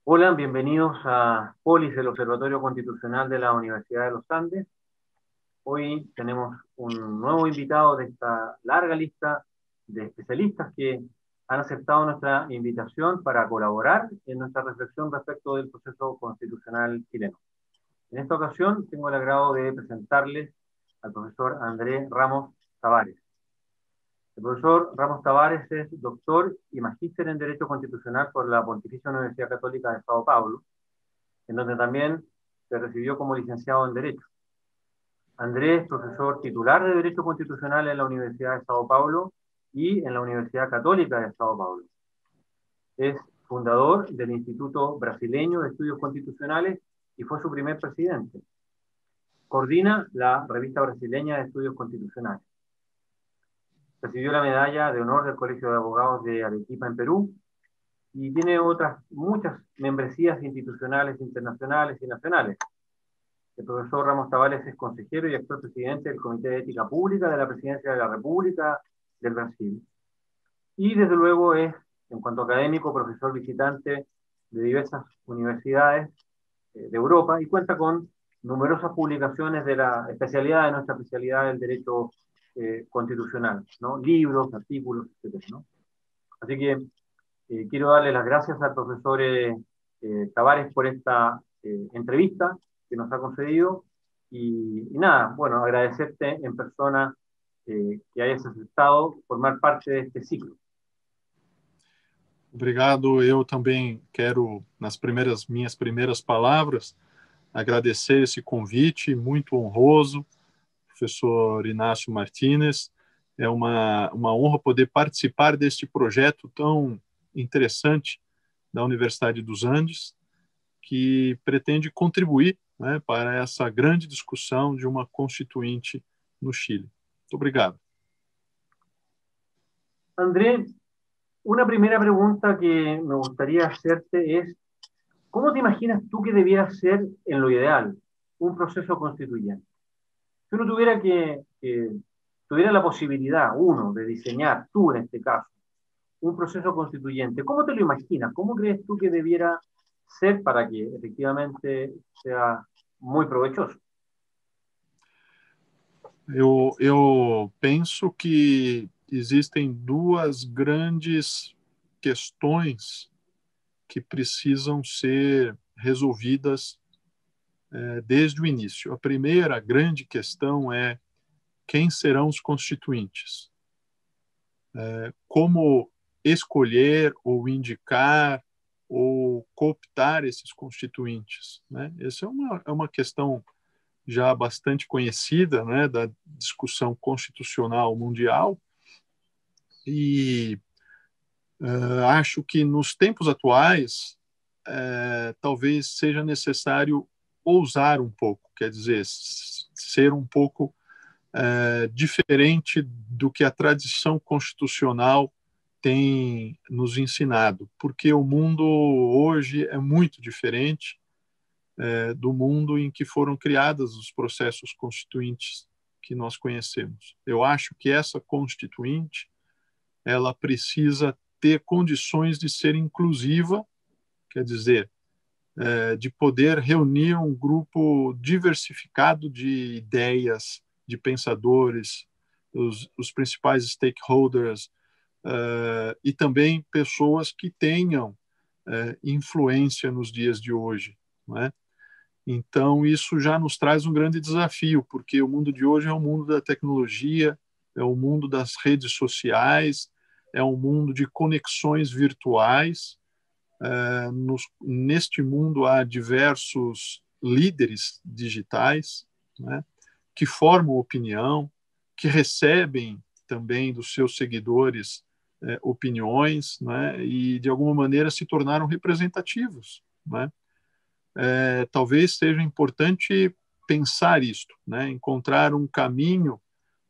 Hola, bienvenidos a Polis, el Observatorio Constitucional de la Universidad de los Andes. Hoy tenemos un nuevo invitado de esta larga lista de especialistas que han aceptado nuestra invitación para colaborar en nuestra reflexión respecto del proceso constitucional chileno. En esta ocasión tengo el agrado de presentarles al profesor Andrés Ramos Tavares. El profesor Ramos Tavares es doctor y magíster en Derecho Constitucional por la Pontificia Universidad Católica de Sao Paulo, en donde también se recibió como licenciado en Derecho. Andrés es profesor titular de Derecho Constitucional en la Universidad de Sao Paulo y en la Universidad Católica de Sao Paulo. Es fundador del Instituto Brasileño de Estudios Constitucionales y fue su primer presidente. Coordina la Revista Brasileña de Estudios Constitucionales. Recibió la medalla de honor del Colegio de Abogados de Arequipa en Perú y tiene otras muchas membresías institucionales internacionales y nacionales. El profesor Ramos Tavares es consejero y actual presidente del Comité de Ética Pública de la Presidencia de la República del Brasil. Y desde luego es, en cuanto académico, profesor visitante de diversas universidades de Europa y cuenta con numerosas publicaciones de la especialidad de nuestra especialidad del derecho constitucional, ¿no? Libros, artículos, etc., ¿no? Así que quiero darle las gracias al profesor Tavares por esta entrevista que nos ha concedido y nada, bueno, agradecerte en persona que hayas aceptado formar parte de este ciclo. Obrigado. Eu também quero, nas minhas primeiras palavras, agradecer esse convite muito honroso, professor Inácio Martínez. É uma honra poder participar deste projeto tão interessante da Universidade dos Andes, que pretende contribuir, né, para essa grande discussão de uma constituinte no Chile. Muito obrigado. André, una primera pregunta que me gustaría hacerte es, ¿cómo te imaginas tú que debiera ser, en lo ideal, un proceso constituyente? Si uno tuviera tuviera la posibilidad, uno, de diseñar, tú en este caso, un proceso constituyente, ¿cómo te lo imaginas? ¿Cómo crees tú que debiera ser para que efectivamente sea muy provechoso? Eu penso que existem duas grandes questões que precisam ser resolvidas desde o início. A primeira grande questão é quem serão os constituintes. Como escolher ou indicar ou cooptar esses constituintes, né? Essa é uma questão já bastante conhecida, né, da discussão constitucional mundial, e acho que nos tempos atuais talvez seja necessário ousar um pouco, quer dizer, ser um pouco diferente do que a tradição constitucional tem nos ensinado, porque o mundo hoje é muito diferente do mundo em que foram criados os processos constituintes que nós conhecemos. Eu acho que essa constituinte ela precisa ter condições de ser inclusiva, quer dizer, de poder reunir um grupo diversificado de ideias, de pensadores, os principais stakeholders, e também pessoas que tenham influência nos dias de hoje, não é? Então, isso já nos traz um grande desafio, porque o mundo de hoje é o mundo da tecnologia, é o mundo das redes sociais, é um mundo de conexões virtuais. Neste mundo há diversos líderes digitais, né, que formam opinião, que recebem também dos seus seguidores opiniões, né, e de alguma maneira se tornaram representativos, né? Talvez seja importante pensar isto, né? Encontrar um caminho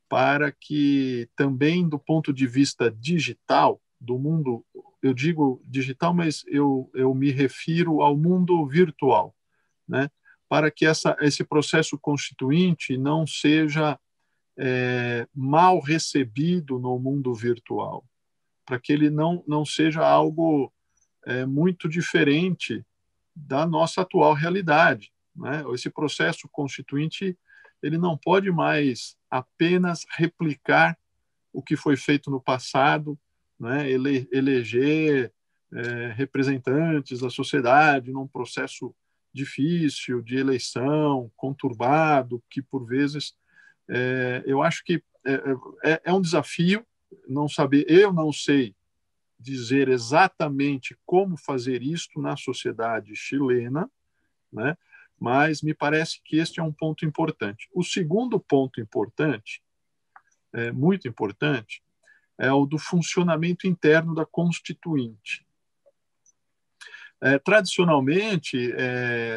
para que também do ponto de vista digital, do mundo, eu digo digital, mas eu me refiro ao mundo virtual, né? Para que esse processo constituinte não seja mal recebido no mundo virtual, para que ele não seja algo muito diferente da nossa atual realidade, né? Esse processo constituinte ele não pode mais apenas replicar o que foi feito no passado, né? Eleger representantes da sociedade num processo difícil de eleição, conturbado, que por vezes eu acho que é um desafio não saber. Eu não sei dizer exatamente como fazer isto na sociedade chilena, né? Mas me parece que este é um ponto importante. O segundo ponto importante, muito importante, é o do funcionamento interno da Constituinte. Tradicionalmente,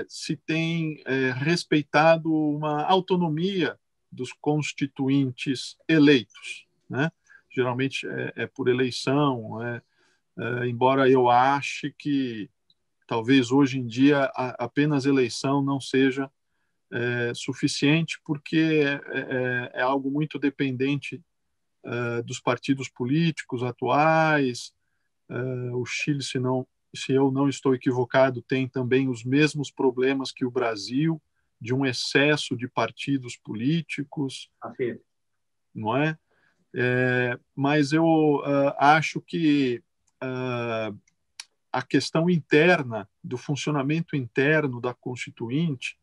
se tem respeitado uma autonomia dos constituintes eleitos, né? Geralmente é por eleição, embora eu ache que talvez hoje em dia apenas eleição não seja suficiente, porque é algo muito dependente dos partidos políticos atuais. O Chile, se eu não estou equivocado, tem também os mesmos problemas que o Brasil, de um excesso de partidos políticos, Así não é? Mas eu acho que a questão interna, do funcionamento interno da Constituinte,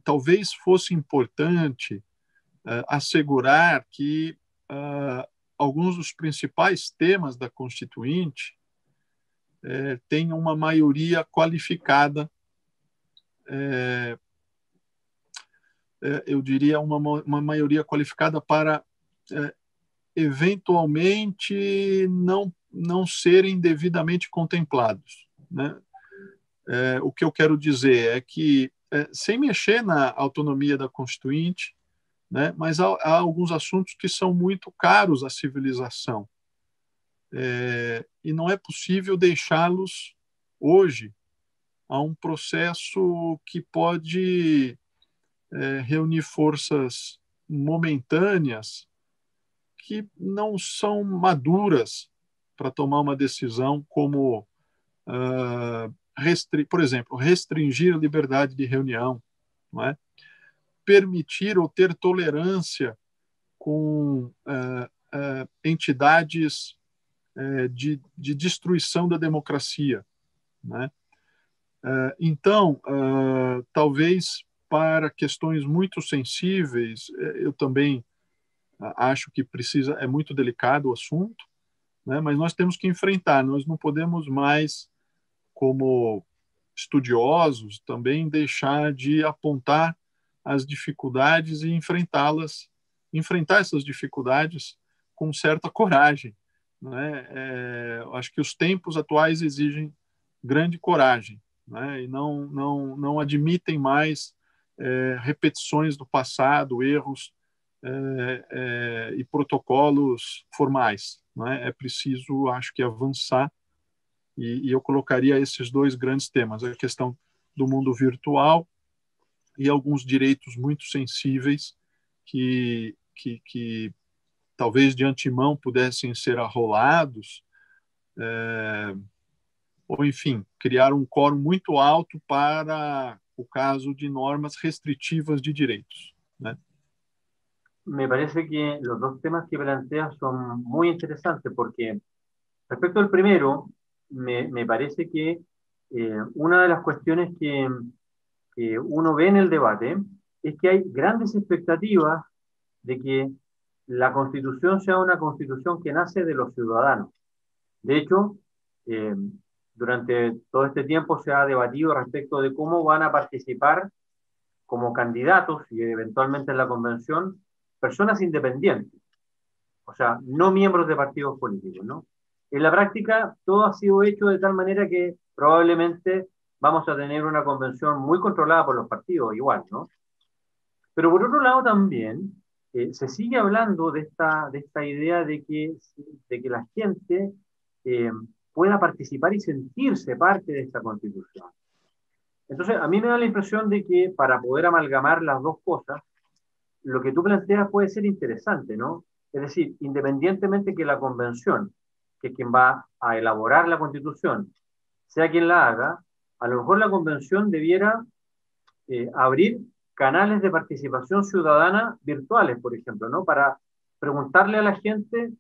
talvez fosse importante assegurar que alguns dos principais temas da Constituinte tenham uma maioria qualificada, eu diria uma maioria qualificada para eventualmente não serem devidamente contemplados, né? O que eu quero dizer é que, sem mexer na autonomia da Constituinte, né, mas há alguns assuntos que são muito caros à civilização, e não é possível deixá-los hoje a um processo que pode reunir forças momentâneas que não são maduras para tomar uma decisão como, por exemplo, restringir a liberdade de reunião, não é? Permitir ou ter tolerância com entidades de destruição da democracia, né? Então, talvez para questões muito sensíveis, eu também acho que é muito delicado o assunto, né? Mas nós temos que enfrentar, nós não podemos mais, como estudiosos, também deixar de apontar as dificuldades e enfrentar essas dificuldades com certa coragem, né? Acho que os tempos atuais exigem grande coragem, né? E não admitem mais repetições do passado, erros e protocolos formais, né? É preciso, acho que, avançar, e eu colocaria esses dois grandes temas, a questão do mundo virtual e alguns direitos muito sensíveis que talvez de antemão pudessem ser arrolados, ou, enfim, criar um quórum muito alto para o caso de normas restritivas de direitos, né? Me parece que los dos temas que planteas son muy interesantes porque respecto al primero, me parece que una de las cuestiones que uno ve en el debate es que hay grandes expectativas de que la Constitución sea una Constitución que nace de los ciudadanos. De hecho, eh, durante todo este tiempo se ha debatido respecto de cómo van a participar como candidatos y eventualmente en la convención personas independientes, o sea, no miembros de partidos políticos, ¿no? En la práctica, todo ha sido hecho de tal manera que probablemente vamos a tener una convención muy controlada por los partidos, igual, ¿no? Pero por otro lado también se sigue hablando de esta idea de que la gente pueda participar y sentirse parte de esta constitución. Entonces, a mí me da la impresión de que para poder amalgamar las dos cosas, lo que tú planteas puede ser interesante, ¿no? Es decir, independientemente que la convención, que es quien va a elaborar la constitución, sea quien la haga, a lo mejor la convención debiera abrir canales de participación ciudadana virtuales, por ejemplo, ¿no? Para preguntarle a la gente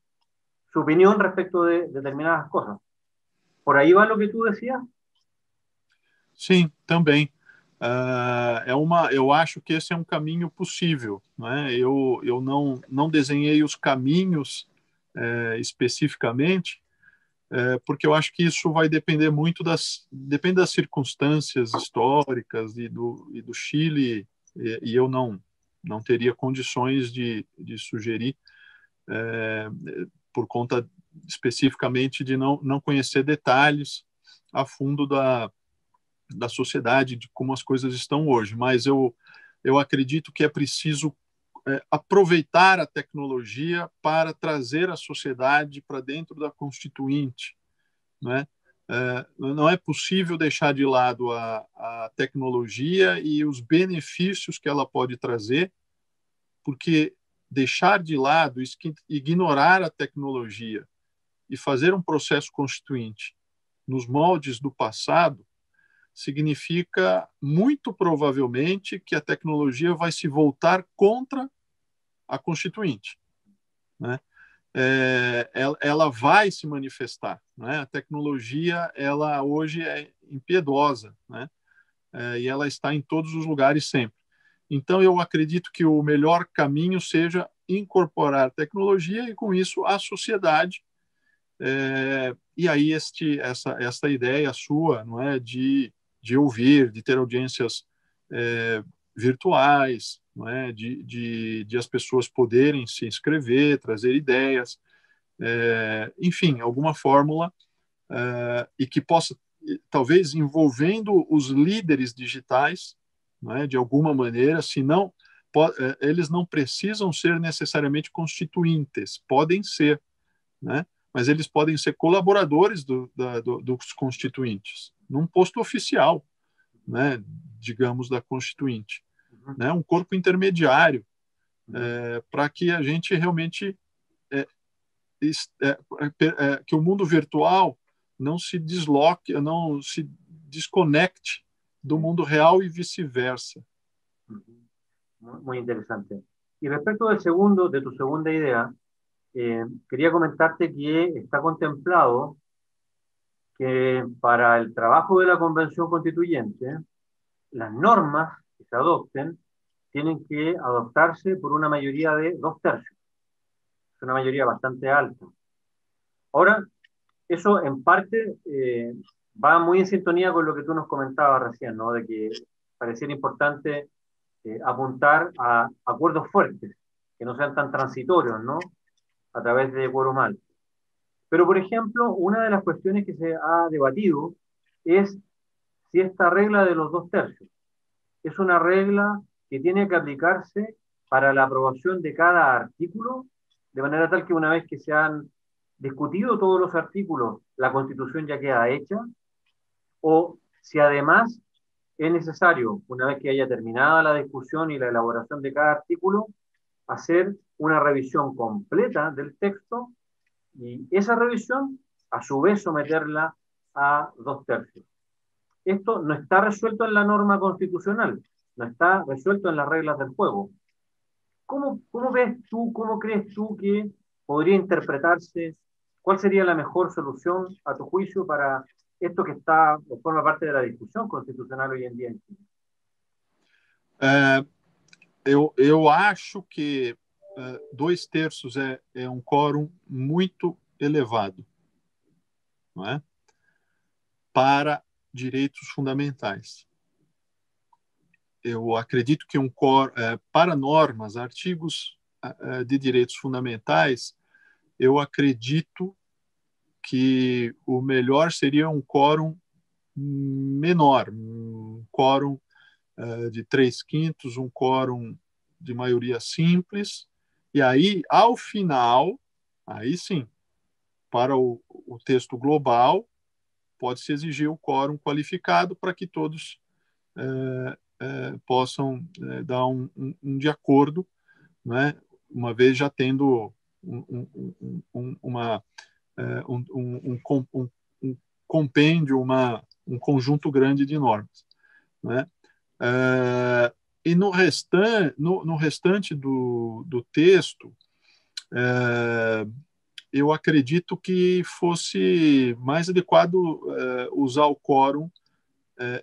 su opinión respecto de determinadas cosas. ¿Por ahí va lo que tú decías? Sim, também. Eu acho que esse é um caminho possível. Né? Eu não desenhei os caminhos especificamente, porque eu acho que isso vai depender muito depende das circunstâncias históricas e do Chile, e eu não teria condições de sugerir por conta especificamente de não conhecer detalhes a fundo da sociedade, de como as coisas estão hoje. Mas eu acredito que é preciso aproveitar a tecnologia para trazer a sociedade para dentro da Constituinte. Né? Não é possível deixar de lado a tecnologia e os benefícios que ela pode trazer, porque deixar de lado, ignorar a tecnologia e fazer um processo constituinte nos moldes do passado, significa muito provavelmente que a tecnologia vai se voltar contra a Constituinte. Né? Ela vai se manifestar. Né? A tecnologia, ela hoje é impiedosa, né? E ela está em todos os lugares sempre. Então, eu acredito que o melhor caminho seja incorporar tecnologia e, com isso, a sociedade. E aí, essa ideia sua, não é, de ouvir, de ter audiências virtuais, não é, de as pessoas poderem se inscrever, trazer ideias, enfim, alguma fórmula e que possa, talvez, envolvendo os líderes digitais, não é, de alguma maneira, senão eles não precisam ser necessariamente constituintes, podem ser, né? Mas eles podem ser colaboradores dos constituintes, num posto oficial, né, digamos, da Constituinte, né, um corpo intermediário, para que a gente realmente que o mundo virtual não se desloque, não se desconecte do mundo real e vice-versa. Muy interesante. Y respecto de tu segunda idea, quería comentarte que está contemplado que para el trabajo de la Convención Constituyente, las normas que se adopten tienen que adoptarse por una mayoría de 2/3. Es una mayoría bastante alta. Ahora, eso en parte va muy en sintonía con lo que tú nos comentabas recién, ¿no? De que pareciera importante apuntar a acuerdos fuertes, que no sean tan transitorios, ¿no? A través de quórum alto. Pero, por ejemplo, una de las cuestiones que se ha debatido es si esta regla de los 2/3 es una regla que tiene que aplicarse para la aprobación de cada artículo, de manera tal que una vez que se han discutido todos los artículos, la Constitución ya queda hecha, o si además es necesario, una vez que haya terminada la discusión y la elaboración de cada artículo, hacer una revisión completa del texto y esa revisión, a su vez, someterla a 2/3. Esto no está resuelto en la norma constitucional, no está resuelto en las reglas del juego. ¿Cómo ves tú, cómo crees tú que podría interpretarse? ¿Cuál sería la mejor solución, a tu juicio, para esto que forma parte de la discusión constitucional hoy en día en Chile? Eu acho que 2/3 é um quórum muito elevado, não é? Para direitos fundamentais. Eu acredito que para normas, artigos de direitos fundamentais, eu acredito que o melhor seria um quórum menor, um quórum de 3/5, um quórum de maioria simples, e aí, ao final, aí sim, para o texto global, pode-se exigir o quórum qualificado para que todos possam dar um de acordo, né? Uma vez já tendo um compêndio, um conjunto grande de normas, né? E no restante do texto, eu acredito que fosse mais adequado usar o quórum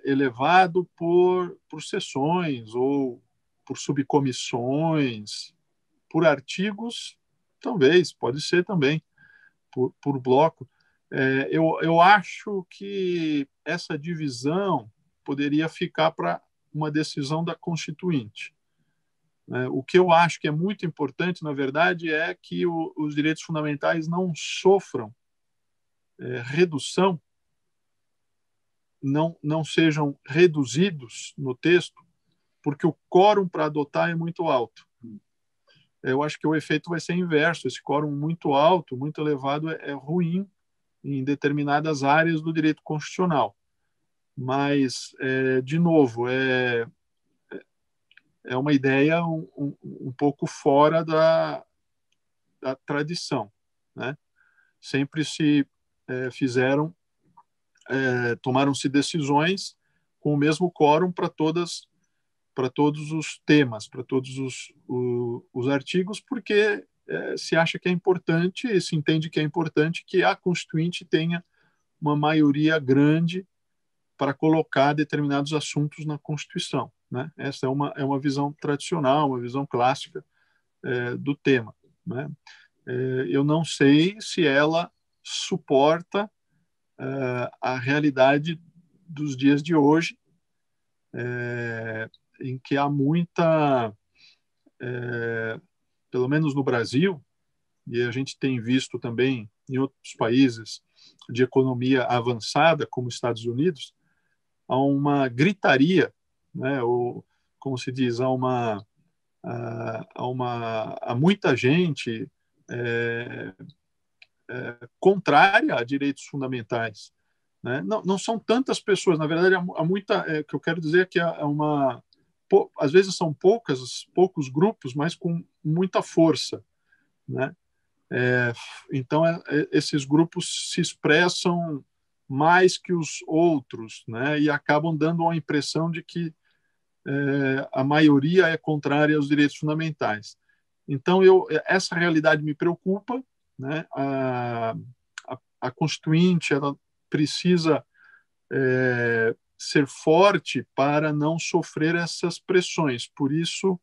elevado por sessões ou por subcomissões, por artigos, talvez, pode ser também, por bloco. Eu acho que essa divisão poderia ficar para uma decisão da Constituinte. O que eu acho que é muito importante, na verdade, é que os direitos fundamentais não sofram redução, não sejam reduzidos no texto, porque o quórum para adotar é muito alto. Eu acho que o efeito vai ser inverso. Esse quórum muito alto, muito elevado, é ruim em determinadas áreas do direito constitucional. Mas, de novo, é uma ideia um pouco fora da tradição, né? Sempre se tomaram-se decisões com o mesmo quórum para todos os temas, para todos os artigos, porque se acha que é importante, se entende que é importante que a Constituinte tenha uma maioria grande para colocar determinados assuntos na Constituição, né? Essa é uma visão tradicional, uma visão clássica do tema, né? Eu não sei se ela suporta a realidade dos dias de hoje, em que há muita, pelo menos no Brasil, e a gente tem visto também em outros países de economia avançada, como Estados Unidos, há uma gritaria, né? Ou, como se diz, há muita gente contrária a direitos fundamentais, né? Não são tantas pessoas, na verdade, há muita. O que eu quero dizer é que às vezes são poucos grupos, mas com muita força, né? Então, esses grupos se expressam mais que os outros, né? E acabam dando a impressão de que a maioria é contrária aos direitos fundamentais. Então, essa realidade me preocupa, né? A Constituinte, ela precisa ser forte para não sofrer essas pressões. Por isso,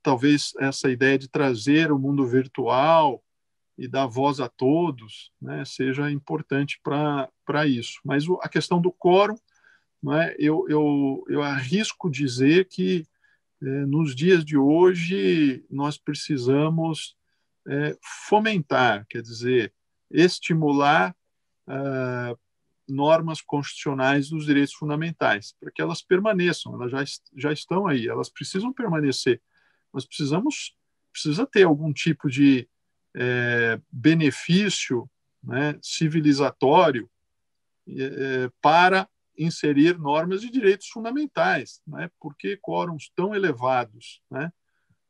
talvez essa ideia de trazer o mundo virtual e dar voz a todos, né, seja importante para isso. Mas a questão do quórum, né, eu arrisco dizer que nos dias de hoje nós precisamos fomentar, quer dizer, estimular normas constitucionais dos direitos fundamentais, para que elas permaneçam, elas já estão aí, elas precisam permanecer. Nós precisa ter algum tipo de benefício, né, civilizatório para inserir normas de direitos fundamentais, né, porque quórums tão elevados, né,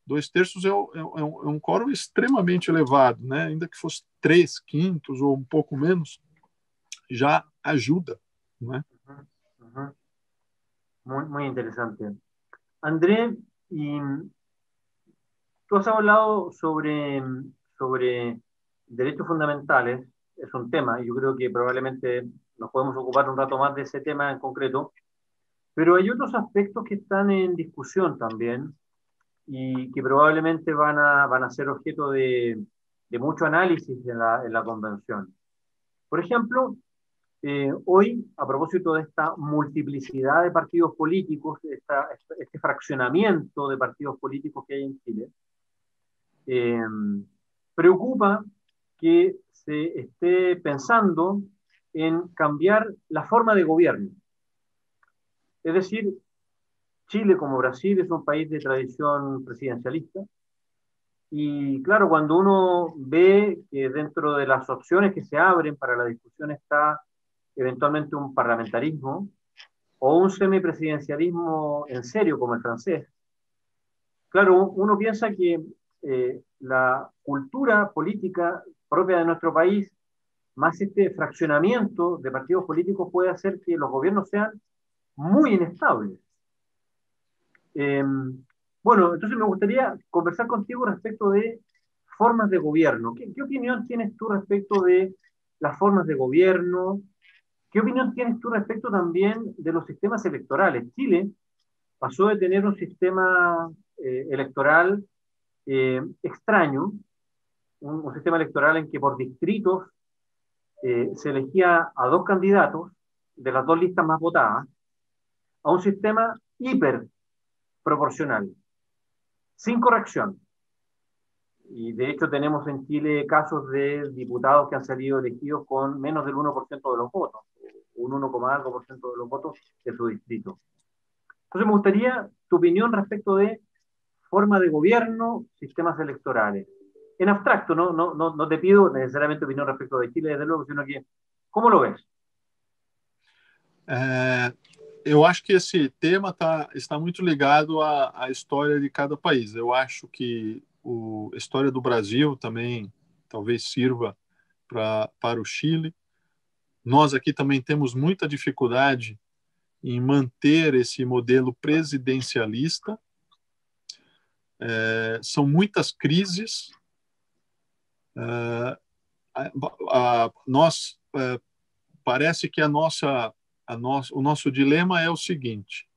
2/3 é um quórum extremamente elevado, né, ainda que fosse 3/5 ou um pouco menos, já ajuda, né? Muy interesante. André, y tú has hablado sobre derechos fundamentales, es un tema, y yo creo que probablemente nos podemos ocupar un rato más de ese tema en concreto, pero hay otros aspectos que están en discusión también y que probablemente van a ser objeto de mucho análisis en la convención. Por ejemplo, hoy, a propósito de esta multiplicidad de partidos políticos, este fraccionamiento de partidos políticos que hay en Chile, preocupa que se esté pensando en cambiar la forma de gobierno. Es decir, Chile, como Brasil, es un país de tradición presidencialista. Y claro, cuando uno ve que dentro de las opciones que se abren para la discusión está eventualmente un parlamentarismo o un semipresidencialismo en serio como el francés, claro, uno piensa que la cultura política propia de nuestro país más este fraccionamiento de partidos políticos puede hacer que los gobiernos sean muy inestables. Bueno, entonces me gustaría conversar contigo respecto de formas de gobierno. ¿Qué opinión tienes tú respecto de las formas de gobierno? ¿Qué opinión tienes tú respecto también de los sistemas electorales? Chile pasó de tener un sistema electoral extraño, un sistema electoral en que por distritos se elegía a dos candidatos de las dos listas más votadas, a un sistema hiper proporcional, sin corrección. Y de hecho tenemos en Chile casos de diputados que han salido elegidos con menos del 1% de los votos, un 1, algo por ciento de los votos de su distrito. Entonces me gustaría tu opinión respecto de forma de gobierno, sistemas electorales. En abstracto, no te pido necesariamente opinión respecto de Chile, desde luego, sino que, ¿cómo lo ves? Eu acho que esse tema está muito ligado à história de cada país. Eu acho que a história do Brasil também talvez sirva para o Chile. Nós aqui também temos muita dificuldade em manter esse modelo presidencialista. São muitas crises. Parece que o nosso dilema é o seguinte: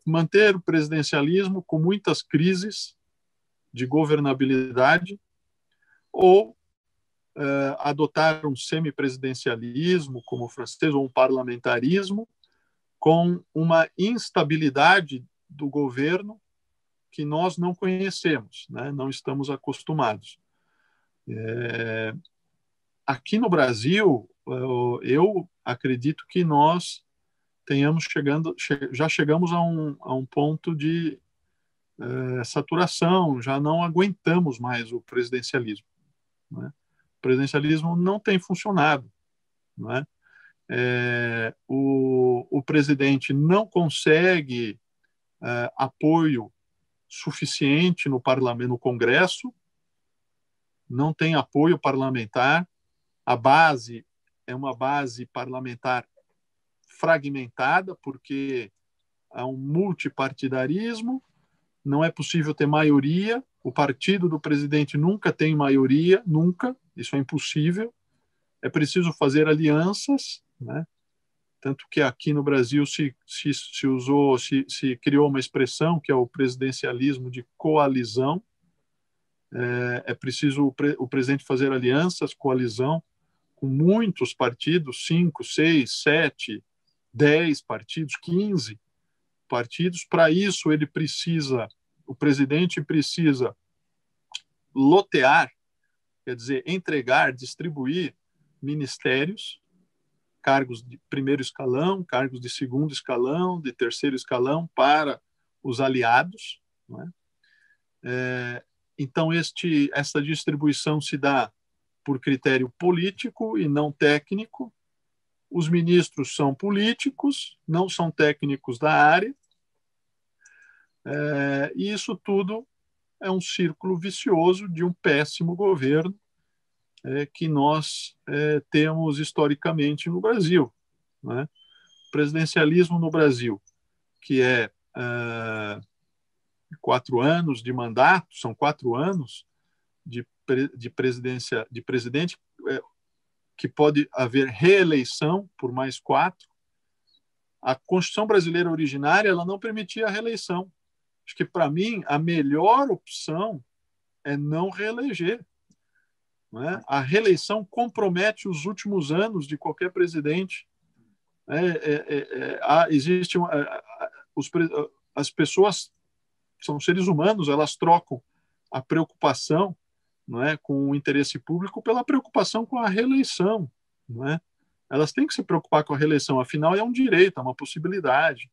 manter o presidencialismo com muitas crises de governabilidade ou adotar um semipresidencialismo, como o francês, ou um parlamentarismo com uma instabilidade do governo que nós não conhecemos, né? Não estamos acostumados. Aqui no Brasil, eu acredito que nós já chegamos a um ponto de saturação, já não aguentamos mais o presidencialismo, né? O presidencialismo não tem funcionado, né? O presidente não consegue apoio suficiente no parlamento, no Congresso, não tem apoio parlamentar, a base é uma base parlamentar fragmentada, porque há um multipartidarismo, não é possível ter maioria, o partido do presidente nunca tem maioria, nunca, isso é impossível, é preciso fazer alianças, né? Tanto que aqui no Brasil se criou uma expressão que é o presidencialismo de coalizão. É preciso o presidente fazer alianças, coalizão, com muitos partidos, 5, 6, 7, 10 partidos, 15 partidos. Para isso, o presidente precisa lotear, quer dizer, entregar, distribuir ministérios, cargos de primeiro escalão, cargos de segundo escalão, de terceiro escalão para os aliados, não é? Então, essa distribuição se dá por critério político e não técnico. Os ministros são políticos, não são técnicos da área. E isso tudo é um círculo vicioso de um péssimo governo que nós temos historicamente no Brasil, né? O presidencialismo no Brasil, que é 4 anos de mandato, são 4 anos de presidente, que pode haver reeleição por mais 4. A Constituição brasileira originária ela não permitia a reeleição. Acho que, para mim, a melhor opção é não reeleger, né? A reeleição compromete os últimos anos de qualquer presidente. As pessoas são seres humanos, elas trocam a preocupação, não é, com o interesse público pela preocupação com a reeleição, não é? Elas têm que se preocupar com a reeleição, afinal é um direito, é uma possibilidade.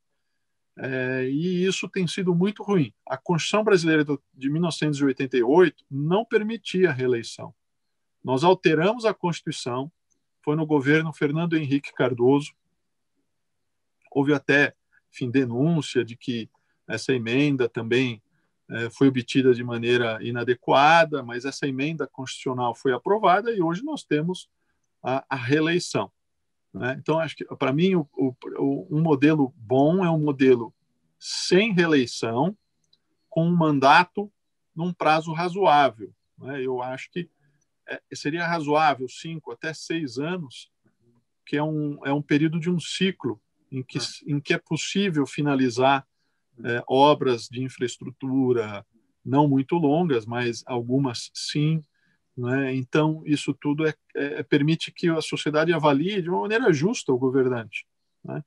E isso tem sido muito ruim. A Constituição brasileira de 1988 não permitia a reeleição. Nós alteramos a Constituição, foi no governo Fernando Henrique Cardoso. Houve até denúncia de que essa emenda também foi obtida de maneira inadequada, mas essa emenda constitucional foi aprovada e hoje nós temos a reeleição, né? Então, acho que, para mim, um modelo bom é um modelo sem reeleição, com um mandato num prazo razoável, né? Eu acho que seria razoável 5 até 6 anos, que é um período de um ciclo em que é possível finalizar obras de infraestrutura, não muito longas, mas algumas sim, né? Então, isso tudo permite que a sociedade avalie de uma maneira justa o governante, né?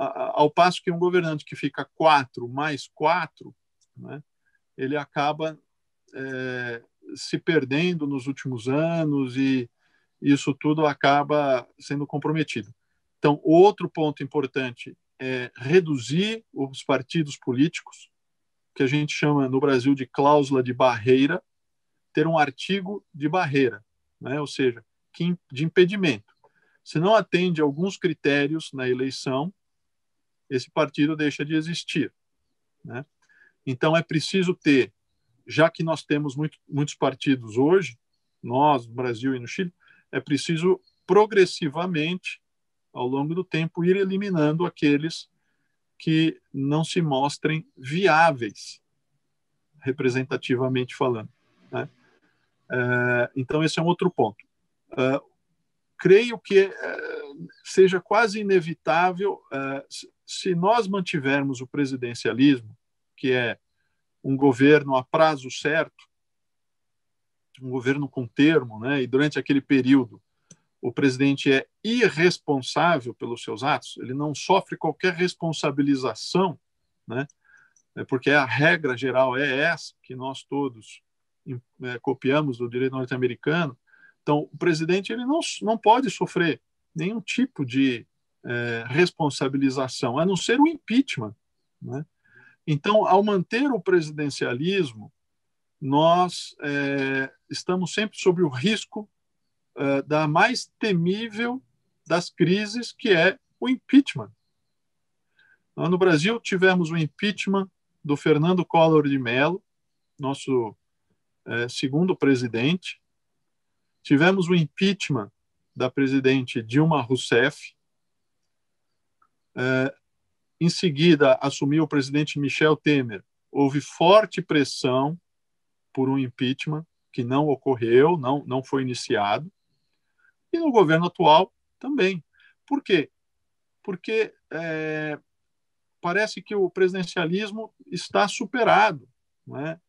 Ao passo que um governante que fica 4 mais 4, né, ele acaba se perdendo nos últimos anos e isso tudo acaba sendo comprometido. Então, outro ponto importante é reduzir os partidos políticos, que a gente chama no Brasil de cláusula de barreira, ter um artigo de barreira, né? Ou seja, de impedimento. Se não atende a alguns critérios na eleição, esse partido deixa de existir, né? Então, é preciso ter, já que nós temos muitos partidos hoje, nós, no Brasil e no Chile, é preciso progressivamente, ao longo do tempo, ir eliminando aqueles que não se mostrem viáveis, representativamente falando, né? Então, esse é um outro ponto. Creio que seja quase inevitável, se nós mantivermos o presidencialismo, que é um governo a prazo certo, um governo com termo, né? E durante aquele período o presidente é irresponsável pelos seus atos, ele não sofre qualquer responsabilização, né? Porque a regra geral é essa, que nós todos copiamos do direito norte-americano. Então, o presidente ele não pode sofrer nenhum tipo de responsabilização, a não ser o impeachment, né? Então, ao manter o presidencialismo, nós estamos sempre sob o risco da mais temível das crises, que é o impeachment. No Brasil, tivemos o impeachment do Fernando Collor de Mello, nosso segundo presidente. Tivemos o impeachment da presidente Dilma Rousseff. Em seguida, assumiu o presidente Michel Temer. Houve forte pressão por um impeachment que não ocorreu, não foi iniciado. E no governo atual também. Por quê? Porque parece que o presidencialismo está superado, né?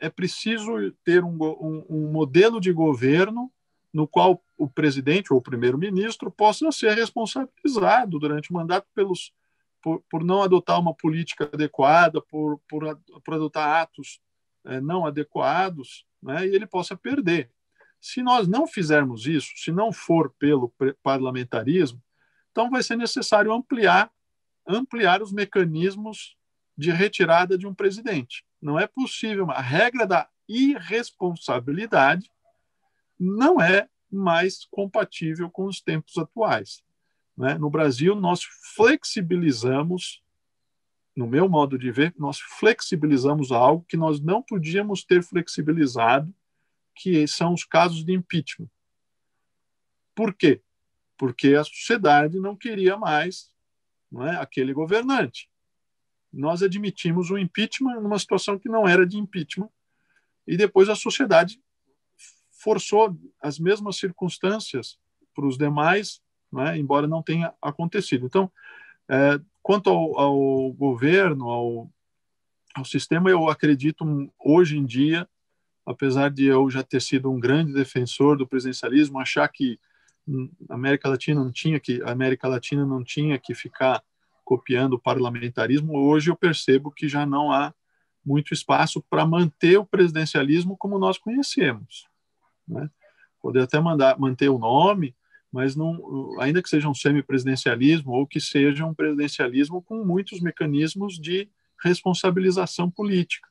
É preciso ter um modelo de governo no qual o presidente ou o primeiro-ministro possa ser responsabilizado durante o mandato por não adotar uma política adequada, por adotar atos não adequados, né? E ele possa perder. Se nós não fizermos isso, se não for pelo parlamentarismo, então vai ser necessário ampliar os mecanismos de retirada de um presidente. Não é possível. A regra da irresponsabilidade não é mais compatível com os tempos atuais, né? No Brasil, nós flexibilizamos, no meu modo de ver, nós flexibilizamos algo que nós não podíamos ter flexibilizado, que são os casos de impeachment. Por quê? Porque a sociedade não queria mais, não é, aquele governante. Nós admitimos o impeachment numa situação que não era de impeachment, e depois a sociedade forçou as mesmas circunstâncias para os demais, né, embora não tenha acontecido. Então, quanto ao governo, ao sistema, eu acredito hoje em dia, apesar de eu já ter sido um grande defensor do presidencialismo, achar que a América Latina não tinha que ficar copiando o parlamentarismo, hoje eu percebo que já não há muito espaço para manter o presidencialismo como nós conhecemos, né? Poder até manter o nome, mas não, ainda que seja um semipresidencialismo ou que seja um presidencialismo com muitos mecanismos de responsabilização política,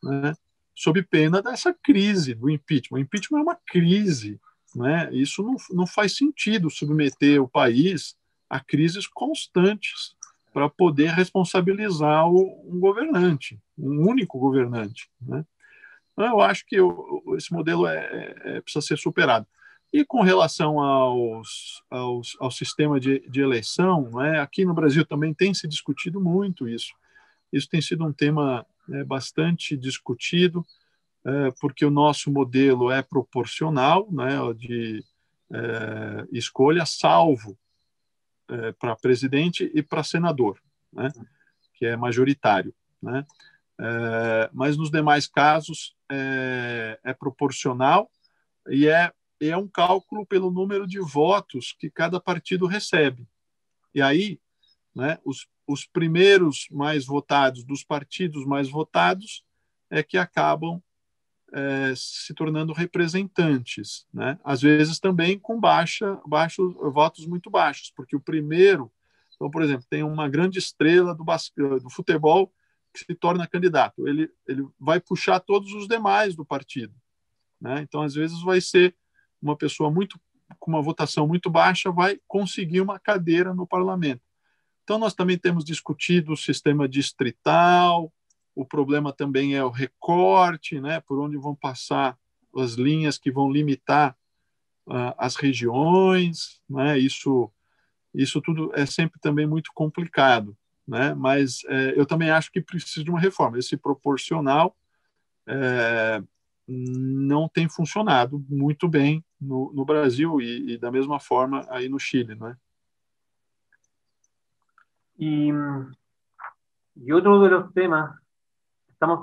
né? Sob pena dessa crise do impeachment. O impeachment é uma crise, né? Isso não faz sentido submeter o país a crises constantes, para poder responsabilizar um governante, um único governante, né? Então, eu acho que esse modelo precisa ser superado. E com relação ao sistema de eleição, né, aqui no Brasil também tem se discutido muito isso. Isso tem sido um tema bastante discutido, porque o nosso modelo é proporcional, né, de escolha, salvo para presidente e para senador, né, que é majoritário, né? Mas nos demais casos é proporcional e é um cálculo pelo número de votos que cada partido recebe. E aí, né, os primeiros mais votados dos partidos mais votados é que acabam se tornando representantes, né? Às vezes também com votos muito baixos, porque o primeiro, então, por exemplo, tem uma grande estrela do futebol que se torna candidato, ele vai puxar todos os demais do partido, né? Então, às vezes vai ser uma pessoa com uma votação muito baixa vai conseguir uma cadeira no parlamento. Então, nós também temos discutido o sistema distrital, o problema também é o recorte, né, por onde vão passar as linhas que vão limitar as regiões, né, isso tudo é sempre também muito complicado, né, mas eu também acho que precisa de uma reforma. Esse proporcional não tem funcionado muito bem no Brasil e da mesma forma aí no Chile, né? Y, y otro de los temas,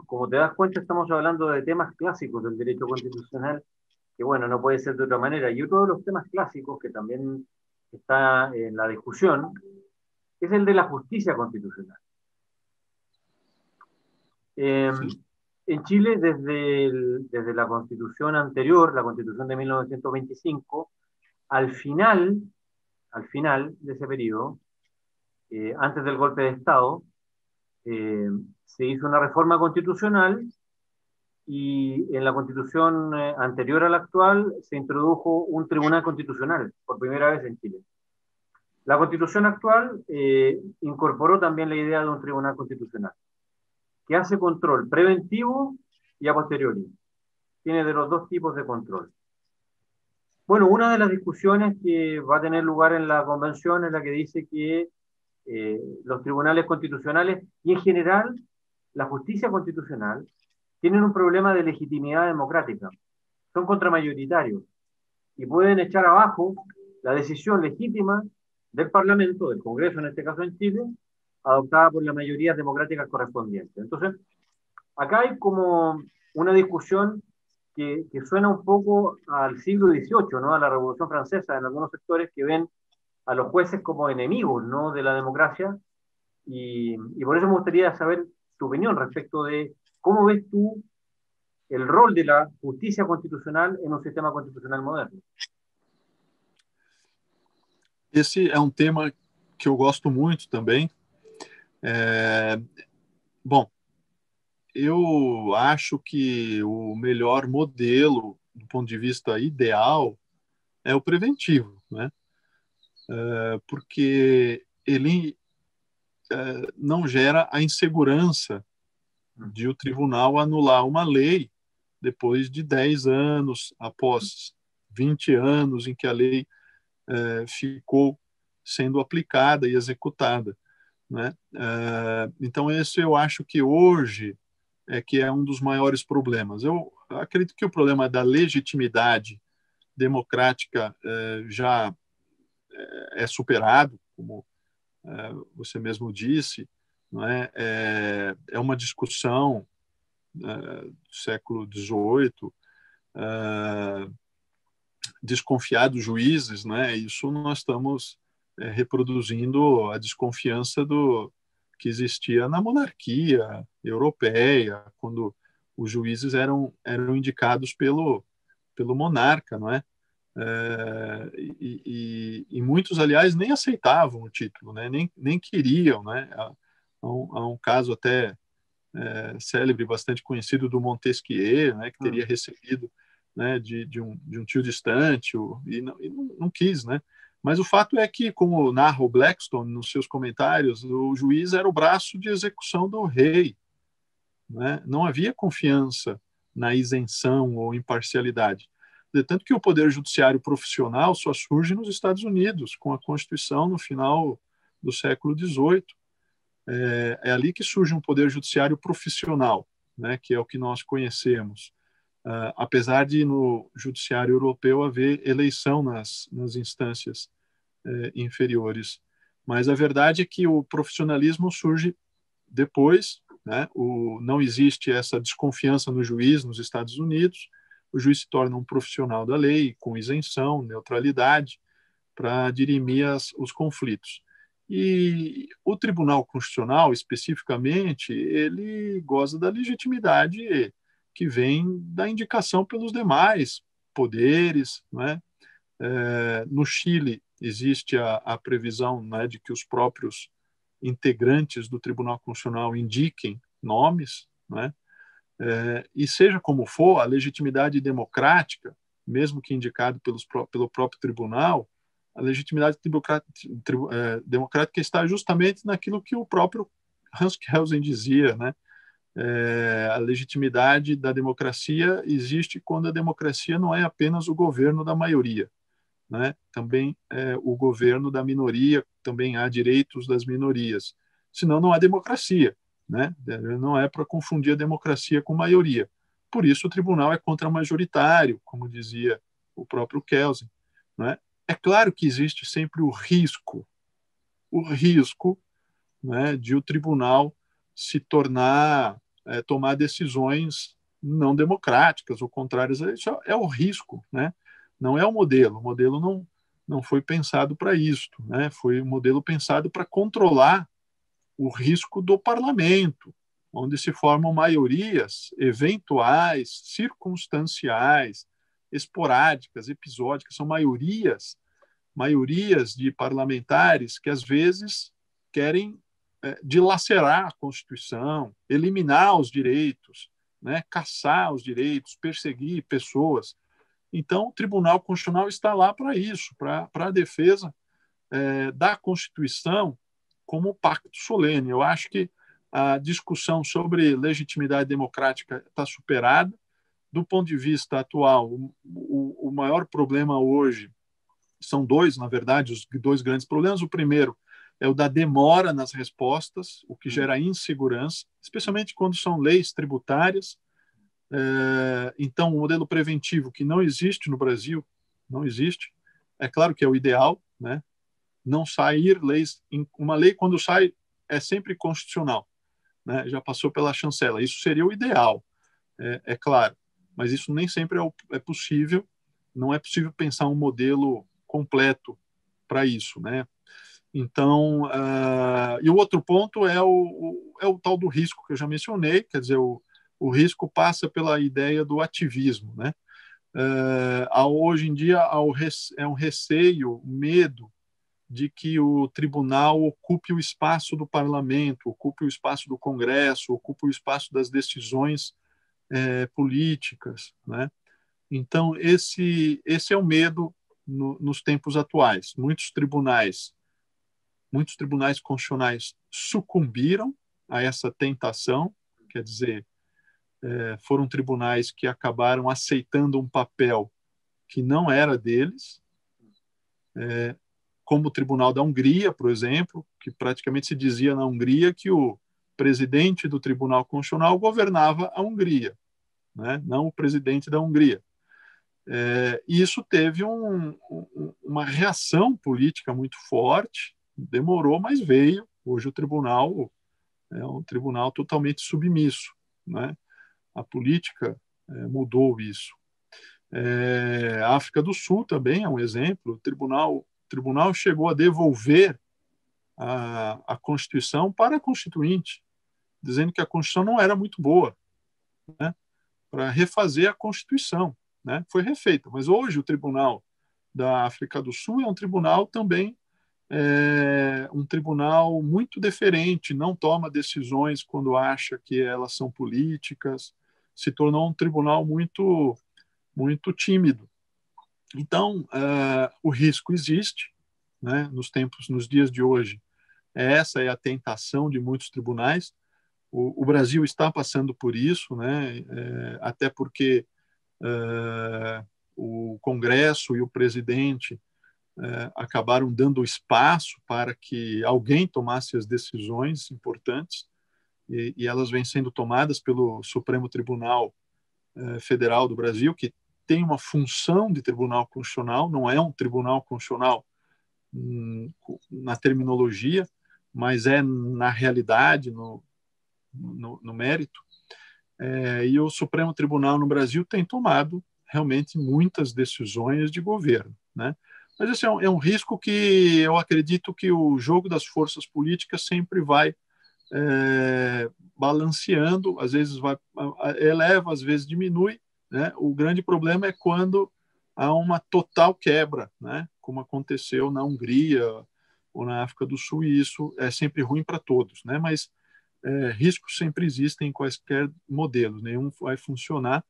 como te das cuenta, estamos hablando de temas clásicos del derecho constitucional, que bueno, no puede ser de otra manera. Y otro de los temas clásicos que también está en la discusión es el de la justicia constitucional. En Chile, desde la constitución anterior, la constitución de 1925, al final de ese periodo, antes del golpe de Estado, se hizo una reforma constitucional y en la constitución anterior a la actual se introdujo un tribunal constitucional por primera vez en Chile. La constitución actual incorporó también la idea de un tribunal constitucional que hace control preventivo y a posteriori. Tiene de los dos tipos de control. Bueno, una de las discusiones que va a tener lugar en la convención es la que dice que los tribunales constitucionales y en general la justicia constitucional tienen un problema de legitimidad democrática. Son contramayoritarios y pueden echar abajo la decisión legítima del Parlamento, del Congreso en este caso en Chile, adoptada por las mayorías democráticas correspondientes. Entonces, acá hay como una discusión que suena un poco al siglo XVIII, ¿no? A la Revolución Francesa, en algunos sectores que ven a los jueces como enemigos, ¿no?, de la democracia, y por eso me gustaría saber tu opinión respecto de cómo ves tú el rol de la justicia constitucional en un sistema constitucional moderno. Esse é um tema que eu gosto muito também. Bom, eu acho que o melhor modelo, do ponto de vista ideal, é o preventivo, né? Porque ele não gera a insegurança de o tribunal anular uma lei depois de 10 anos, após 20 anos em que a lei ficou sendo aplicada e executada, né? Então, esse eu acho que hoje que é um dos maiores problemas. Eu acredito que o problema da legitimidade democrática já é superado, como você mesmo disse, não é? É uma discussão do século XVIII, desconfiar dos juízes, né? Isso nós estamos reproduzindo a desconfiança que existia na monarquia europeia, quando os juízes eram indicados pelo monarca, não é? E muitos, aliás, nem aceitavam o título, né? Nem queriam, né? Há um caso até célebre, bastante conhecido, do Montesquieu, né? Que teria recebido, né, de um tio distante, e não quis, né? Mas o fato é que, como narra o Blackstone nos seus comentários, o juiz era o braço de execução do rei, né? Não havia confiança na isenção ou imparcialidade. Tanto que o poder judiciário profissional só surge nos Estados Unidos, com a Constituição no final do século XVIII. É ali que surge um poder judiciário profissional, né, que é o que nós conhecemos. Apesar de no judiciário europeu haver eleição nas instâncias inferiores. Mas a verdade é que o profissionalismo surge depois, né? Não existe essa desconfiança no juiz nos Estados Unidos, o juiz se torna um profissional da lei, com isenção, neutralidade, para dirimir os conflitos. E o Tribunal Constitucional, especificamente, ele goza da legitimidade que vem da indicação pelos demais poderes, né? No Chile, existe a previsão, né, de que os próprios integrantes do Tribunal Constitucional indiquem nomes, né? E seja como for, a legitimidade democrática, mesmo que indicado pelo próprio tribunal, a legitimidade democrática está justamente naquilo que o próprio Hans Kelsen dizia, né? A legitimidade da democracia existe quando a democracia não é apenas o governo da maioria, né? Também o governo da minoria, também há direitos das minorias. Senão não há democracia, né? Não é para confundir a democracia com maioria. Por isso o tribunal é contramajoritário, como dizia o próprio Kelsen, né? É claro que existe sempre o risco, né, de o tribunal se tornar, tomar decisões não democráticas ou contrárias a isso. É o risco, né? Não é o modelo. O modelo não foi pensado para isso, né? Foi um modelo pensado para controlar o risco do parlamento, onde se formam maiorias eventuais, circunstanciais, esporádicas, episódicas, são maiorias de parlamentares que às vezes querem dilacerar a Constituição, eliminar os direitos, né, caçar os direitos, perseguir pessoas. Então, o Tribunal Constitucional está lá para isso, para a defesa da Constituição como pacto solene. Eu acho que a discussão sobre legitimidade democrática está superada. Do ponto de vista atual, o maior problema hoje são dois, na verdade, os dois grandes problemas. O primeiro é o da demora nas respostas, o que gera insegurança, especialmente quando são leis tributárias. Então, o modelo preventivo, que não existe no Brasil, não existe, é claro que é o ideal, né? Não sair leis, uma lei quando sai é sempre constitucional, né? Já passou pela chancela, isso seria o ideal, é claro, mas isso nem sempre é possível, não é possível pensar um modelo completo para isso, né? Então, e o outro ponto é o tal do risco que eu já mencionei, quer dizer, o risco passa pela ideia do ativismo, né? Hoje em dia é um receio, um medo de que o tribunal ocupe o espaço do parlamento, ocupe o espaço do Congresso, ocupe o espaço das decisões políticas, né? Então, esse é o medo nos tempos atuais. Muitos tribunais constitucionais sucumbiram a essa tentação, quer dizer, foram tribunais que acabaram aceitando um papel que não era deles, como o Tribunal da Hungria, por exemplo, que praticamente se dizia na Hungria que o presidente do Tribunal Constitucional governava a Hungria, né? Não o presidente da Hungria. E isso teve uma reação política muito forte, demorou, mas veio. Hoje o tribunal é um tribunal totalmente submisso, né? A política mudou isso. A África do Sul também é um exemplo. O tribunal chegou a devolver a Constituição para a Constituinte, dizendo que a Constituição não era muito boa, né? Para refazer a Constituição, né? Foi refeita, mas hoje o Tribunal da África do Sul é um tribunal também um tribunal muito deferente, não toma decisões quando acha que elas são políticas, se tornou um tribunal muito tímido. Então, o risco existe, né, nos dias de hoje. Essa é a tentação de muitos tribunais. O Brasil está passando por isso, né, até porque o Congresso e o presidente acabaram dando espaço para que alguém tomasse as decisões importantes, e elas vêm sendo tomadas pelo Supremo Tribunal Federal do Brasil, que tem uma função de tribunal constitucional, não é um tribunal constitucional na terminologia, mas é na realidade, no mérito. E o Supremo Tribunal no Brasil tem tomado realmente muitas decisões de governo, né? Mas esse é um risco que eu acredito que o jogo das forças políticas sempre vai balanceando, às vezes eleva, às vezes diminui, né? O grande problema é quando há uma total quebra, né? Como aconteceu na Hungria ou na África do Sul, e isso é sempre ruim para todos, né? Mas riscos sempre existem em quaisquer modelos, nenhum vai funcionar,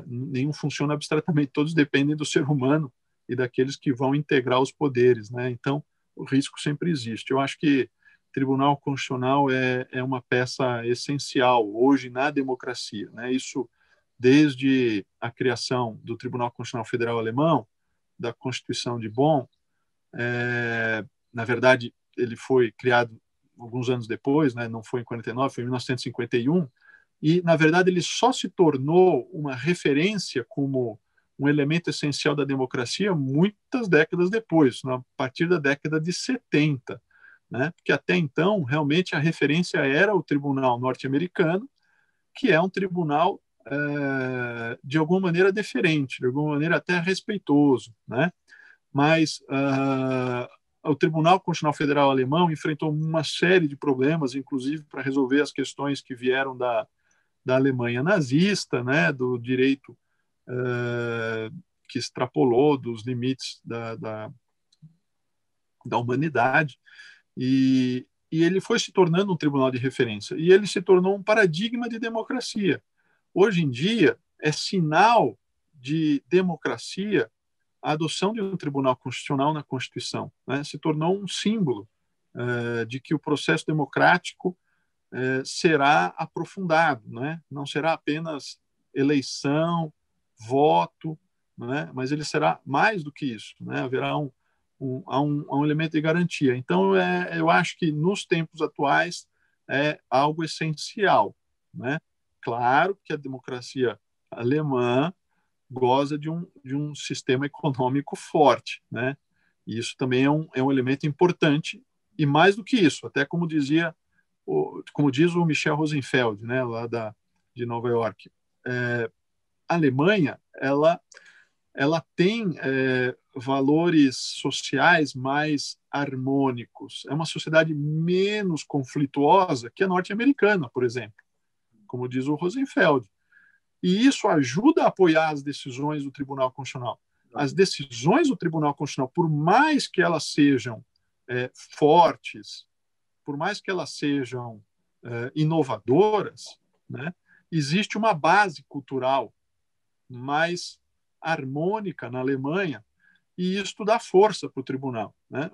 nenhum funciona abstratamente, todos dependem do ser humano e daqueles que vão integrar os poderes, né? Então, o risco sempre existe. Eu acho que o Tribunal Constitucional é uma peça essencial hoje na democracia, né? Isso desde a criação do Tribunal Constitucional Federal Alemão, da Constituição de Bonn. Na verdade, ele foi criado alguns anos depois, né? Não foi em 49, foi em 1951, e, na verdade, ele só se tornou uma referência como um elemento essencial da democracia muitas décadas depois, a partir da década de 70, né? Porque até então, realmente, a referência era o Tribunal norte-americano, que é um tribunal, de alguma maneira, deferente, de alguma maneira até respeitoso, né? Mas o Tribunal Constitucional Federal Alemão enfrentou uma série de problemas, inclusive para resolver as questões que vieram da Alemanha nazista, né, do direito que extrapolou dos limites da humanidade, e ele foi se tornando um tribunal de referência, e ele se tornou um paradigma de democracia. Hoje em dia, é sinal de democracia a adoção de um tribunal constitucional na Constituição, né? Se tornou um símbolo de que o processo democrático será aprofundado, né? Não será apenas eleição, voto, né? Mas ele será mais do que isso, né? Haverá um elemento de garantia. Então, eu acho que nos tempos atuais é algo essencial, né? Claro que a democracia alemã goza de um sistema econômico forte, né? E isso também é um elemento importante, e mais do que isso, até como diz o Michel Rosenfeld, né, lá de Nova York, a Alemanha ela tem valores sociais mais harmônicos, é uma sociedade menos conflituosa que a norte-americana, por exemplo, como diz o Rosenfeld. E isso ajuda a apoiar as decisões do Tribunal Constitucional. As decisões do Tribunal Constitucional, por mais que elas sejam fortes, por mais que elas sejam inovadoras, né, existe uma base cultural mais harmônica na Alemanha, e isso dá força para o tribunal, né?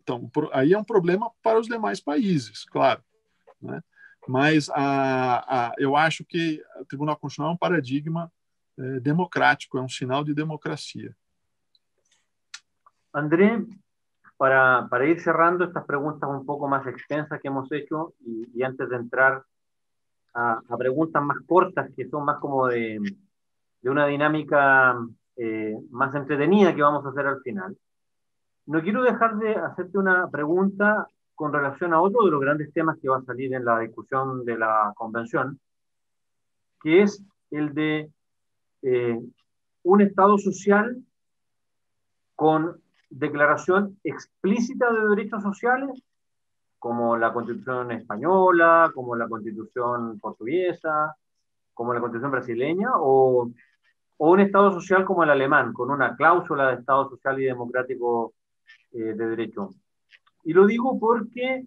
Então, aí é um problema para os demais países, claro, né? Mas eu acho que o Tribunal Constitucional é um paradigma democrático, é um sinal de democracia. André, para ir cerrando estas preguntas un poco más extensas que hemos hecho, y antes de entrar a preguntas más cortas, que son más como de una dinámica más entretenida que vamos a hacer al final, no quiero dejar de hacerte una pregunta con relación a otro de los grandes temas que va a salir en la discusión de la convención, que es el de un Estado social con declaración explícita de derechos sociales, como la Constitución española, como la Constitución portuguesa, como la Constitución brasileña, o un Estado social como el alemán, con una cláusula de Estado social y democrático de derecho. Y lo digo porque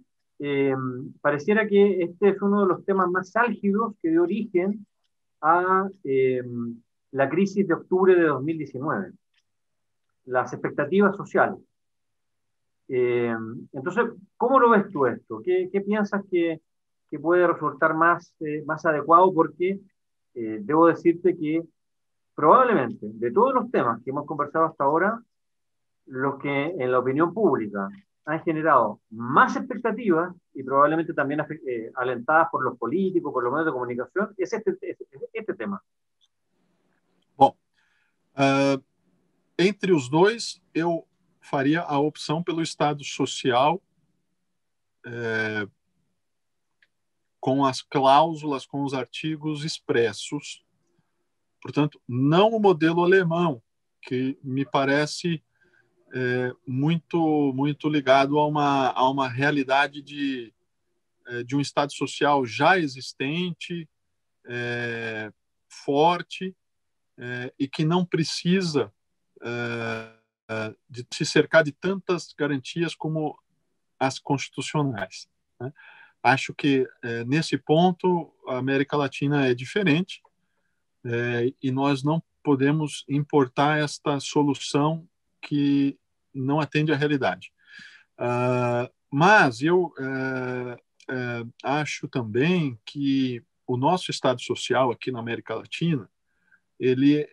pareciera que este es uno de los temas más álgidos que dio origen a la crisis de octubre de 2019. Las expectativas sociales. Eh, entonces, ¿cómo lo ves tú esto? ¿Qué piensas que puede resultar más adecuado? Porque debo decirte que probablemente de todos los temas que hemos conversado hasta ahora, los que en la opinión pública han generado más expectativas y probablemente también alentadas por los políticos, por los medios de comunicación, es este tema. Bom, entre os dois, eu faria a opção pelo Estado social, com as cláusulas, com os artigos expressos. Portanto, não o modelo alemão, que me parece muito ligado a uma realidade de um Estado social já existente, forte, e que não precisa de se cercar de tantas garantias como as constitucionais, né? Acho que nesse ponto a América Latina é diferente, e nós não podemos importar esta solução que não atende à realidade. Mas eu acho também que o nosso Estado social aqui na América Latina ele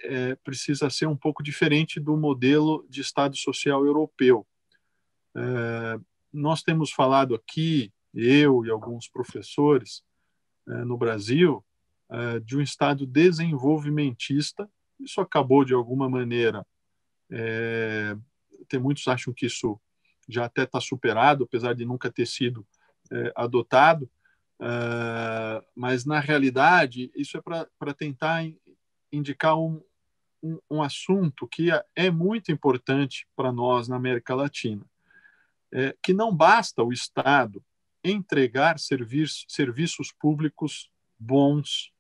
precisa ser um pouco diferente do modelo de Estado social europeu. Nós temos falado aqui, eu e alguns professores no Brasil, de um Estado desenvolvimentista. Isso acabou, de alguma maneira, tem muitos acham que isso já até está superado, apesar de nunca ter sido adotado, mas, na realidade, isso é para tentar indicar um assunto que é muito importante para nós na América Latina, que não basta o Estado entregar serviços públicos bons,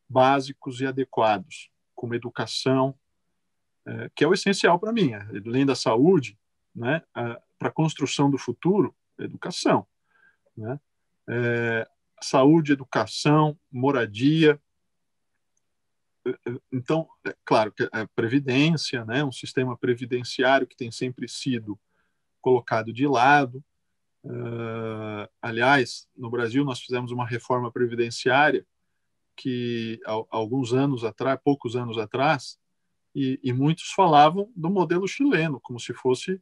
básicos e adequados, como educação, que é o essencial para mim, além da saúde, né, para a construção do futuro, educação, né? Saúde, educação, moradia. Então, é claro que a previdência, né, um sistema previdenciário que tem sempre sido colocado de lado. Aliás, no Brasil nós fizemos uma reforma previdenciária que alguns anos atrás, poucos anos atrás, e muitos falavam do modelo chileno como se fosse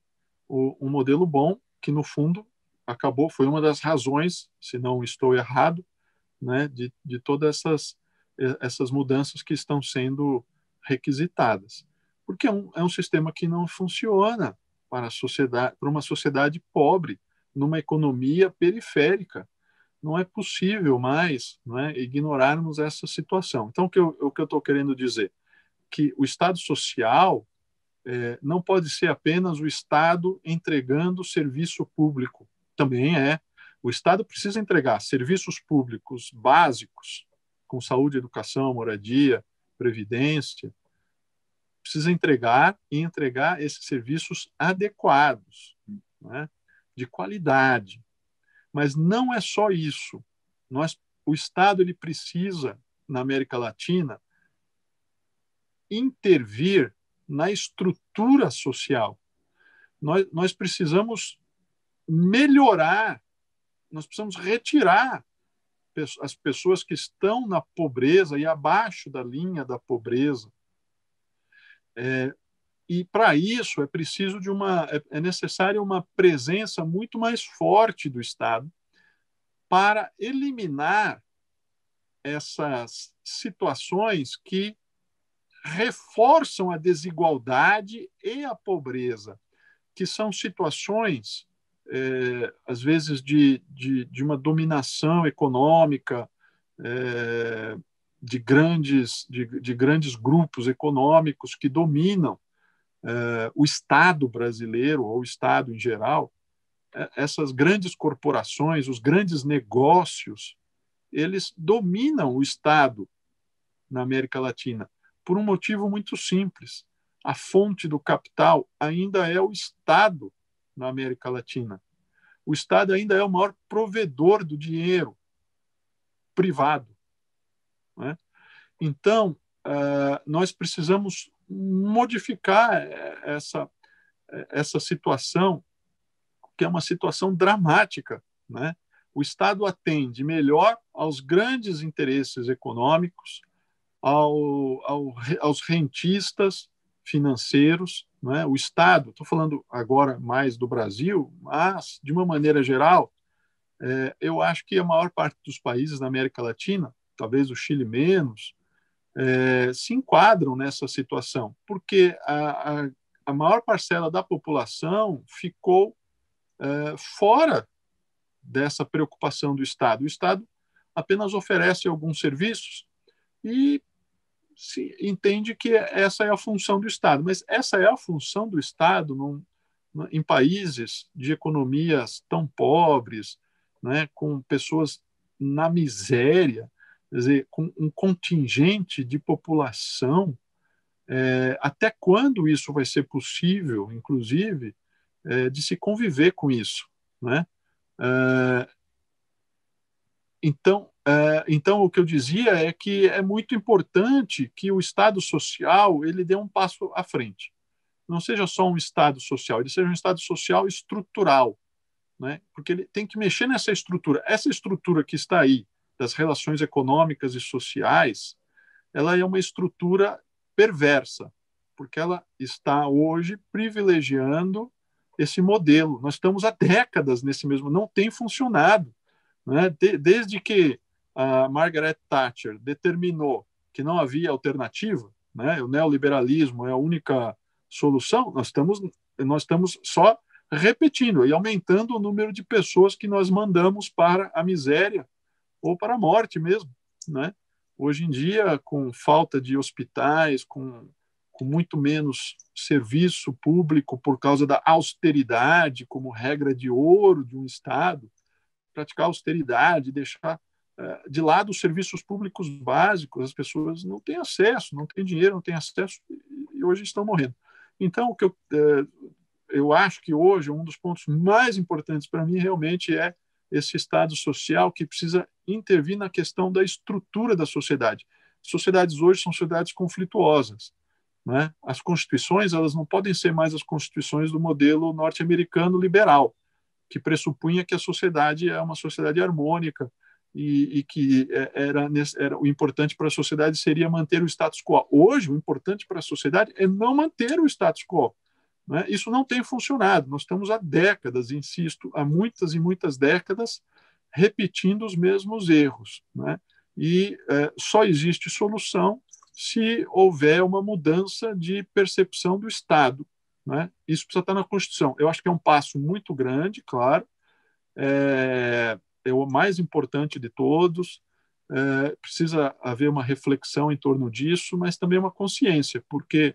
um modelo bom, que no fundo acabou, foi uma das razões, se não estou errado, né, de todas essas mudanças que estão sendo requisitadas, porque é um sistema que não funciona para uma sociedade pobre, numa economia periférica. Não é possível mais, né, ignorarmos essa situação. Então, o que eu estou querendo dizer? Que o Estado social não pode ser apenas o Estado entregando serviço público. Também o Estado precisa entregar serviços públicos básicos, com saúde, educação, moradia, previdência. Precisa entregar esses serviços adequados, né, de qualidade. Mas não é só isso. O Estado ele precisa, na América Latina, intervir na estrutura social. Nós precisamos melhorar, nós precisamos retirar as pessoas que estão na pobreza e abaixo da linha da pobreza. E para isso é preciso é necessária uma presença muito mais forte do Estado para eliminar essas situações que reforçam a desigualdade e a pobreza, que são situações, às vezes, de uma dominação econômica, de grandes grupos econômicos que dominam o Estado brasileiro, ou o Estado em geral. Essas grandes corporações, os grandes negócios, eles dominam o Estado na América Latina por um motivo muito simples. A fonte do capital ainda é o Estado na América Latina. O Estado ainda é o maior provedor do dinheiro privado, né? Então, nós precisamos modificar essa situação que é uma situação dramática, né? O Estado atende melhor aos grandes interesses econômicos, aos rentistas financeiros, né? O Estado, estou falando agora mais do Brasil, mas, de uma maneira geral, eu acho que a maior parte dos países da América Latina, talvez o Chile menos, se enquadram nessa situação, porque a maior parcela da população ficou fora dessa preocupação do Estado. O Estado apenas oferece alguns serviços e se entende que essa é a função do Estado, mas essa é a função do Estado em países de economias tão pobres, né, com pessoas na miséria, quer dizer, com um contingente de população. Até quando isso vai ser possível, inclusive, de se conviver com isso, né? Então, o que eu dizia é que é muito importante que o Estado social ele dê um passo à frente. Não seja só um Estado social, ele seja um Estado social estrutural, né? Porque ele tem que mexer nessa estrutura. Essa estrutura que está aí, das relações econômicas e sociais, ela é uma estrutura perversa, porque ela está hoje privilegiando esse modelo. Nós estamos há décadas nesse mesmo, não tem funcionado, né? Desde que a Margaret Thatcher determinou que não havia alternativa, né? O neoliberalismo é a única solução, nós estamos só repetindo e aumentando o número de pessoas que nós mandamos para a miséria ou para a morte mesmo, né? Hoje em dia, com falta de hospitais, com muito menos serviço público por causa da austeridade como regra de ouro de um Estado, praticar austeridade, deixar de lado os serviços públicos básicos, as pessoas não têm acesso, não têm dinheiro, não têm acesso e hoje estão morrendo. Então, o que eu acho que hoje um dos pontos mais importantes para mim realmente é esse Estado social que precisa intervir na questão da estrutura da sociedade. Sociedades hoje são sociedades conflituosas, né? As constituições elas não podem ser mais as constituições do modelo norte-americano liberal, que pressupunha que a sociedade é uma sociedade harmônica e que era o importante para a sociedade seria manter o status quo. Hoje, o importante para a sociedade é não manter o status quo, né? Isso não tem funcionado. Nós estamos há décadas, insisto, há muitas e muitas décadas, repetindo os mesmos erros, né? E só existe solução se houver uma mudança de percepção do Estado, né? Isso precisa estar na Constituição. Eu acho que é um passo muito grande, claro, é o mais importante de todos, precisa haver uma reflexão em torno disso, mas também uma consciência, porque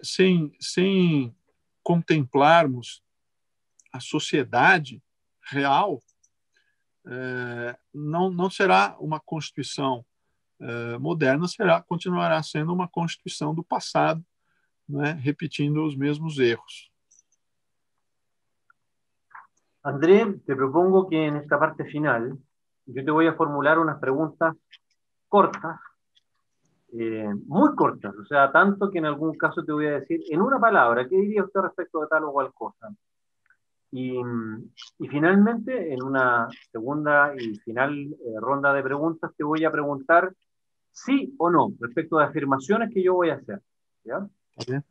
sem contemplarmos a sociedade real, não será uma Constituição moderna, continuará sendo uma Constituição do passado, né, repetindo os mesmos erros. André, te propongo que en esta parte final yo te voy a formular unas preguntas cortas, muy cortas, o sea, tanto que en algún caso te voy a decir en una palabra, ¿qué diría usted respecto de tal o cual cosa? Y finalmente, en una segunda y final ronda de preguntas, te voy a preguntar sí o no respecto de afirmaciones que yo voy a hacer, ¿ya? Okay.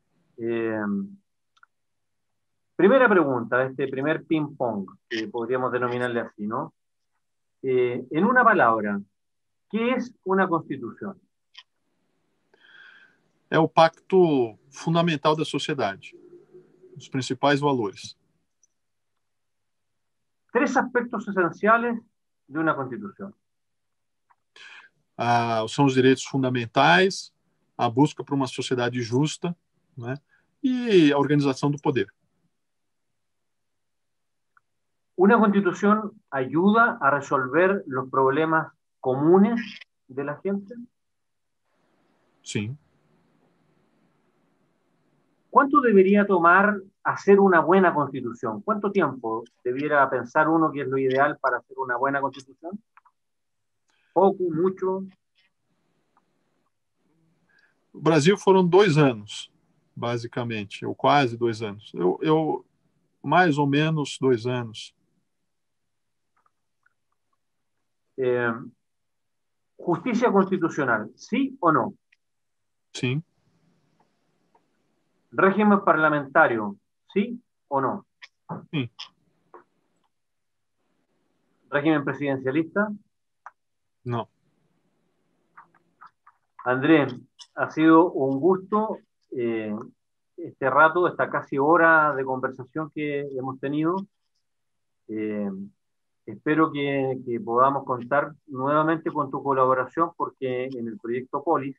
Primera pregunta, este primer ping-pong, que podríamos denominarle así, ¿no? En una palabra, ¿qué es una constitución? É o pacto fundamental da sociedade, os principais valores. 3 aspectos esenciales de una constitución. São os direitos fundamentais, a busca por uma sociedade justa, né, e a organização do poder. ¿Una constitución ayuda a resolver los problemas comunes de la gente? Sim. ¿Cuánto debería tomar hacer una buena constitución? ¿Cuánto tiempo debiera pensar uno que es lo ideal para hacer una buena constitución? ¿Poco, mucho? O Brasil foram 2 anos, basicamente, ou quase 2 anos. mais ou menos 2 anos. Justicia constitucional, ¿sí o no? Sim. Régimen parlamentario, ¿sí o no? Sim. Régimen presidencialista. Não. Andrés, ha sido un gusto este rato, esta casi hora de conversación que hemos tenido. Espero que podamos contar nuevamente con tu colaboración porque en el proyecto Polis,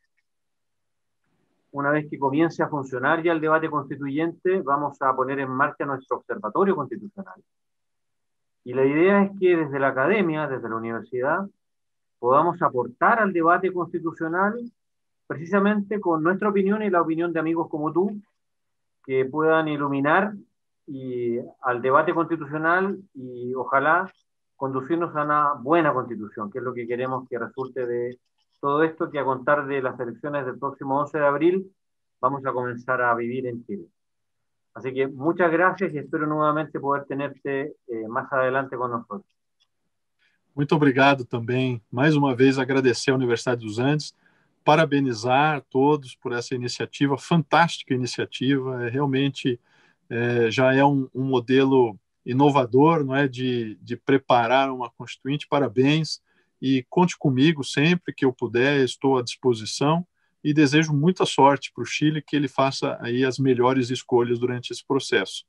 una vez que comience a funcionar ya el debate constituyente, vamos a poner en marcha nuestro observatorio constitucional. Y la idea es que desde la academia, desde la universidad, podamos aportar al debate constitucional precisamente con nuestra opinión y la opinión de amigos como tú, que puedan iluminar al debate constitucional y ojalá conducirnos a una buena constitución, que es lo que queremos que resulte de todo esto que a contar de las elecciones del próximo 11 de abril vamos a comenzar a vivir en Chile. Así que muchas gracias y espero nuevamente poder tenerte más adelante con nosotros. Muito obrigado também. Mais uma vez, agradecer à Universidade dos Andes, parabenizar todos por essa iniciativa, fantástica iniciativa. Realmente já é um modelo inovador, não é, de preparar uma constituinte. Parabéns e conte comigo sempre que eu puder, estou à disposição e desejo muita sorte para o Chile, que ele faça aí as melhores escolhas durante esse processo.